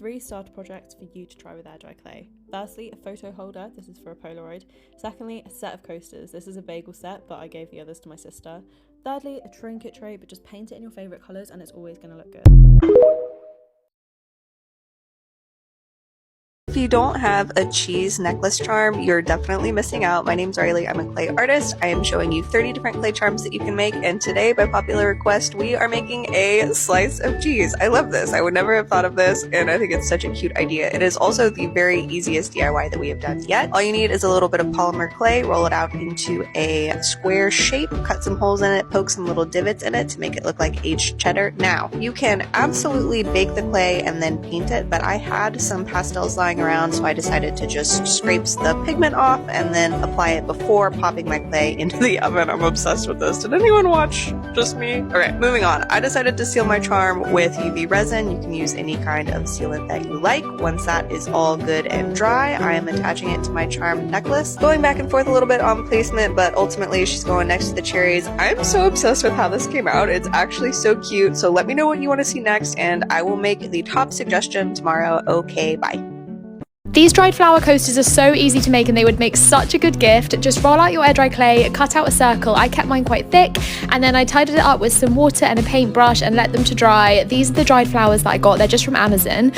3 starter projects for you to try with air dry clay. Firstly, a photo holder, this is for a Polaroid. Secondly, a set of coasters, this is a bagel set, but I gave the others to my sister. Thirdly, a trinket tray, but just paint it in your favourite colours and it's always going to look good. If you don't have a cheese necklace charm, you're definitely missing out. My name's Riley, I'm a clay artist. I am showing you 30 different clay charms that you can make, and today, by popular request, we are making a slice of cheese. I love this. I would never have thought of this, and I think it's such a cute idea. It is also the very easiest DIY that we have done yet. All you need is a little bit of polymer clay, roll it out into a square shape, cut some holes in it, poke some little divots in it to make it look like aged cheddar. Now, you can absolutely bake the clay and then paint it, but I had some pastels lying around, so I decided to just scrape the pigment off and then apply it before popping my clay into the oven. I'm obsessed with this. Did anyone watch? Just me? Alright, moving on. I decided to seal my charm with UV resin. You can use any kind of sealant that you like. Once that is all good and dry, I am attaching it to my charm necklace. Going back and forth a little bit on placement, but ultimately she's going next to the cherries. I'm so obsessed with how this came out. It's actually so cute. So let me know what you want to see next, and I will make the top suggestion tomorrow. Okay, bye. These dried flower coasters are so easy to make and they would make such a good gift. Just roll out your air dry clay, cut out a circle. I kept mine quite thick and then I tidied it up with some water and a paintbrush and let them to dry. These are the dried flowers that I got. They're just from Amazon.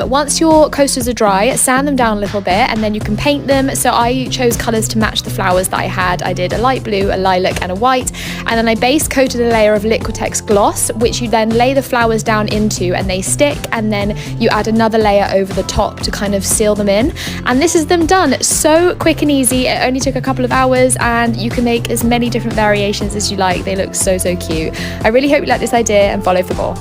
Once your coasters are dry, sand them down a little bit and then you can paint them. So I chose colours to match the flowers that I had. I did a light blue, a lilac and a white, and then I base coated a layer of Liquitex gloss, which you then lay the flowers down into and they stick, and then you add another layer over the top to kind of seal them in, and this is them done. So quick and easy. It only took a couple of hours and you can make as many different variations as you like. They look so cute. I really hope you like this idea and follow for more.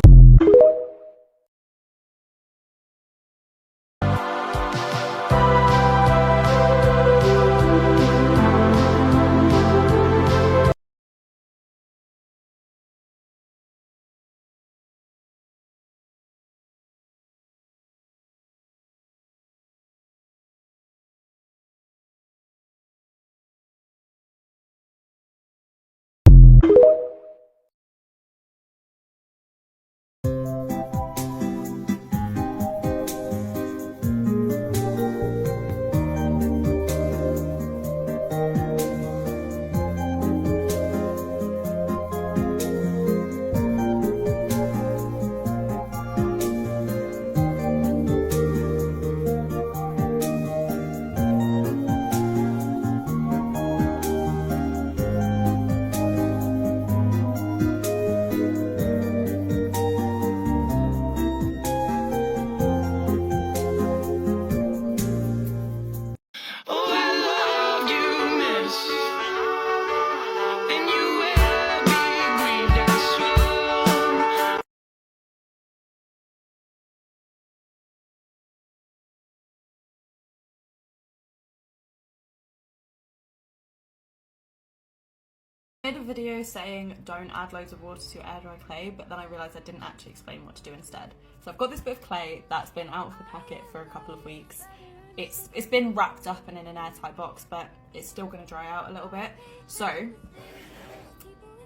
I made a video saying don't add loads of water to your air dry clay, but then I realised I didn't actually explain what to do instead. So I've got this bit of clay that's been out of the packet for a couple of weeks. It's been wrapped up and in an airtight box, but it's still going to dry out a little bit. So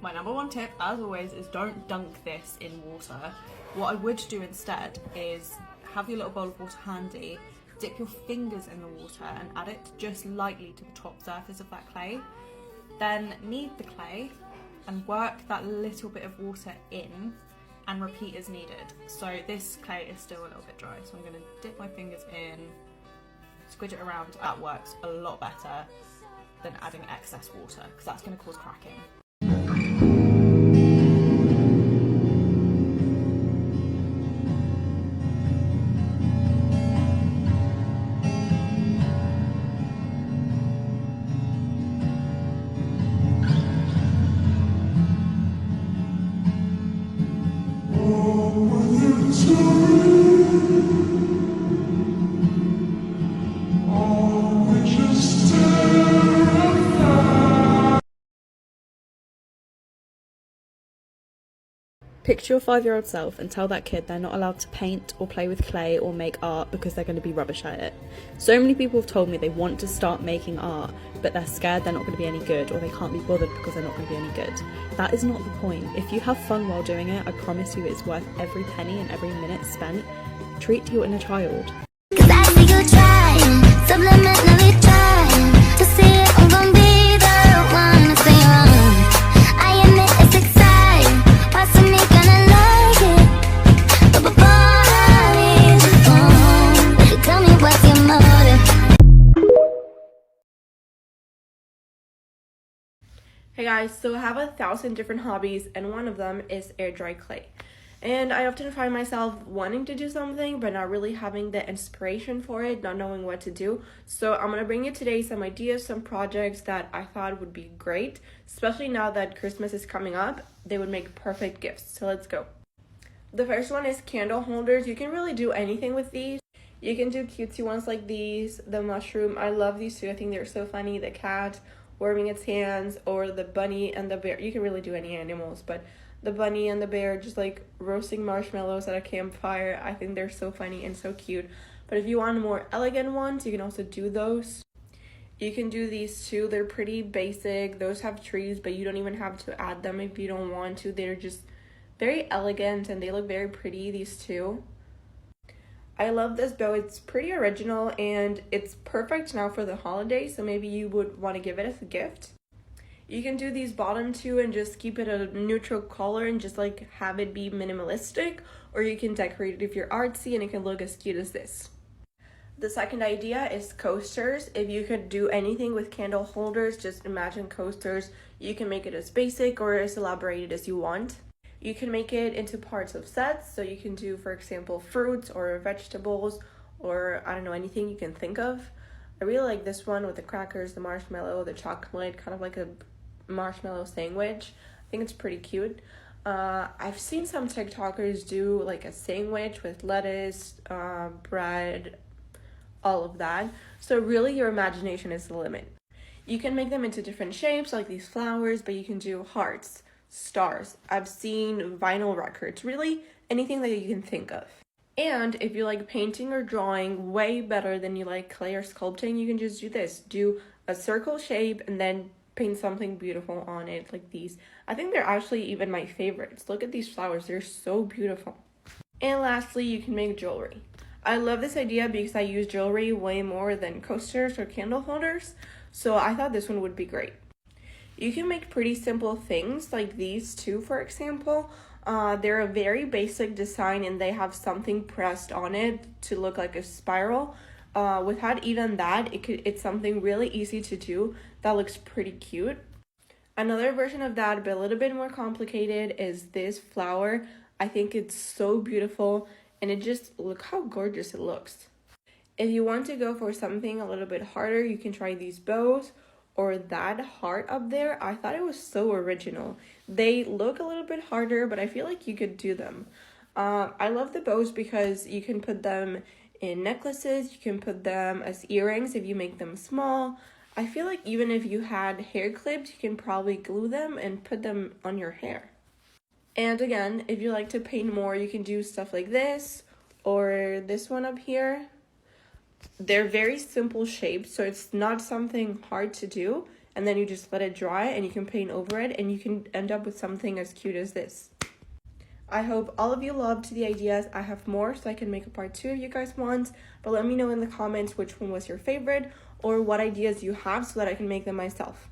my number one tip, as always, is don't dunk this in water. What I would do instead is have your little bowl of water handy, dip your fingers in the water and add it just lightly to the top surface of that clay. Then knead the clay and work that little bit of water in and repeat as needed. So this clay is still a little bit dry, so I'm going to dip my fingers in, squidge it around. That works a lot better than adding excess water because that's going to cause cracking. Picture your 5-year-old self and tell that kid they're not allowed to paint or play with clay or make art because they're going to be rubbish at it. So many people have told me they want to start making art, but they're scared they're not going to be any good, or they can't be bothered because they're not going to be any good. That is not the point. If you have fun while doing it, I promise you it's worth every penny and every minute spent. treat to your inner child. Cause I see you trying, subliminally trying to see if I'm gonna be the one to stay wrong. I admit it's exciting, watching me gonna like it. But before I leave the phone, tell me what's your motive. Hey guys, so I have 1,000 different hobbies and one of them is air dry clay. And I often find myself wanting to do something but not really having the inspiration for it, not knowing what to do. So I'm going to bring you today some ideas, some projects that I thought would be great, especially now that Christmas is coming up. They would make perfect gifts. So let's go. The first one is candle holders. You can really do anything with these. You can do cutesy ones like these, the mushroom. I love these too. I think they're so funny. The cat warming its hands, or the bunny and the bear. You can really do any animals, but the bunny and the bear just like roasting marshmallows at a campfire. I think they're so funny and so cute. But if you want more elegant ones, you can also do those. You can do these too. They're pretty basic. Those have trees, but you don't even have to add them if you don't want to. They're just very elegant and they look very pretty, these two. I love this bow. It's pretty original and it's perfect now for the holidays, so maybe you would want to give it as a gift. You can do these bottom two and just keep it a neutral color and just like have it be minimalistic, or you can decorate it if you're artsy and it can look as cute as this. The second idea is coasters. If you could do anything with candle holders, just imagine coasters. You can make it as basic or as elaborated as you want. You can make it into parts of sets, so you can do, for example, fruits or vegetables, or I don't know, anything you can think of. I really like this one with the crackers, the marshmallow, the chocolate, kind of like a marshmallow sandwich. I think it's pretty cute. I've seen some TikTokers do like a sandwich with lettuce, bread, all of that. So really your imagination is the limit. You can make them into different shapes like these flowers, but you can do hearts, stars. I've seen vinyl records, really anything that you can think of. And if you like painting or drawing way better than you like clay or sculpting, you can just do this. Do a circle shape and then paint something beautiful on it like these. I think they're actually even my favorites. Look at these flowers, they're so beautiful. And lastly, you can make jewelry. I love this idea because I use jewelry way more than coasters or candle holders, so I thought this one would be great. You can make pretty simple things like these too, for example. They're a very basic design and they have something pressed on it to look like a spiral. Without even that, it's something really easy to do that looks pretty cute. Another version of that, but a little bit more complicated, is this flower. I think it's so beautiful and it just, look how gorgeous it looks. If you want to go for something a little bit harder, you can try these bows or that heart up there. I thought it was so original. They look a little bit harder, but I feel like you could do them. I love the bows because you can put them in necklaces, you can put them as earrings if you make them small. I feel like even if you had hair clips, you can probably glue them and put them on your hair. And again, if you like to paint more, you can do stuff like this or this one up here. They're very simple shapes, so it's not something hard to do, and then you just let it dry and you can paint over it and you can end up with something as cute as this. I hope all of you loved the ideas. I have more, so I can make a part 2 if you guys want, but let me know in the comments which one was your favorite or what ideas you have so that I can make them myself.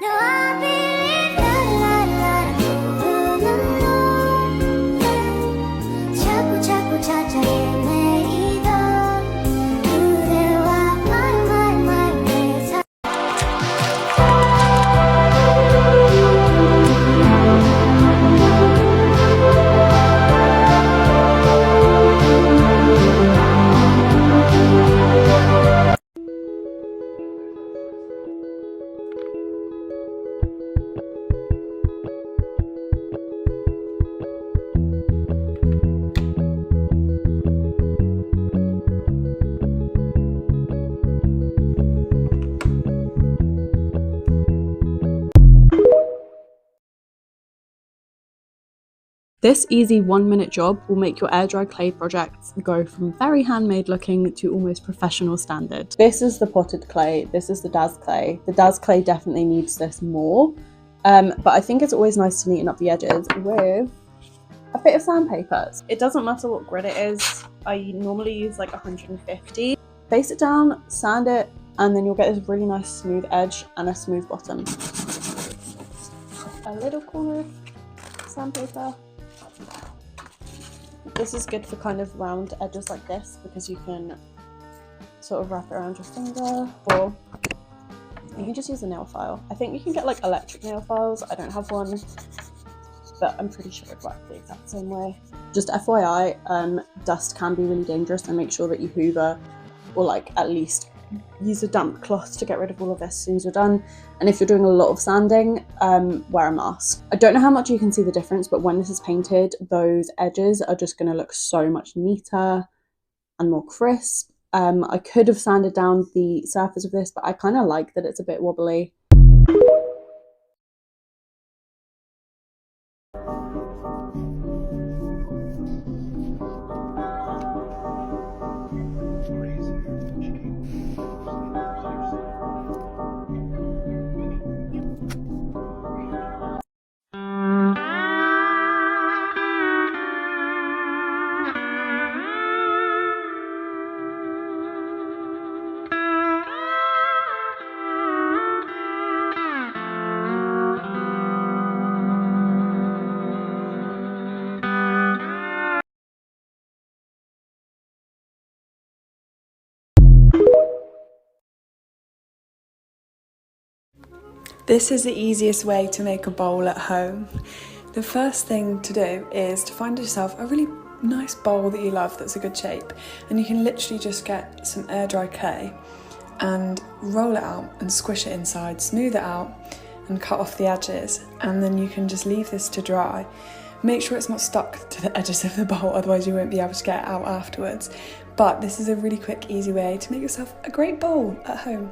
No, I believe la la la la, 자꾸 자꾸 찾아 헤매이던 그대와 말말말 내 삶. This easy 1-minute job will make your air dry clay projects go from very handmade looking to almost professional standard. This is the potted clay, this is the Daz clay. The Daz clay definitely needs this more, but I think it's always nice to neaten up the edges with a bit of sandpaper. It doesn't matter what grit it is, I normally use like 150. Face it down, sand it, and then you'll get this really nice smooth edge and a smooth bottom. A little corner of sandpaper. This is good for kind of round edges like this because you can sort of wrap it around your finger, or you can just use a nail file. I think you can get like electric nail files. I don't have one, but I'm pretty sure it works the exact same way. Just FYI, dust can be really dangerous, and make sure that you hoover, or like at least use a damp cloth to get rid of all of this as soon as you're done. And if you're doing a lot of sanding, wear a mask. I don't know how much you can see the difference, but when this is painted, those edges are just going to look so much neater and more crisp. I could have sanded down the surface of this, but I kind of like that it's a bit wobbly. This is the easiest way to make a bowl at home. The first thing to do is to find yourself a really nice bowl that you love that's a good shape, and you can literally just get some air dry clay and roll it out and squish it inside, smooth it out and cut off the edges, and then you can just leave this to dry. Make sure it's not stuck to the edges of the bowl, otherwise you won't be able to get it out afterwards. But this is a really quick, easy way to make yourself a great bowl at home.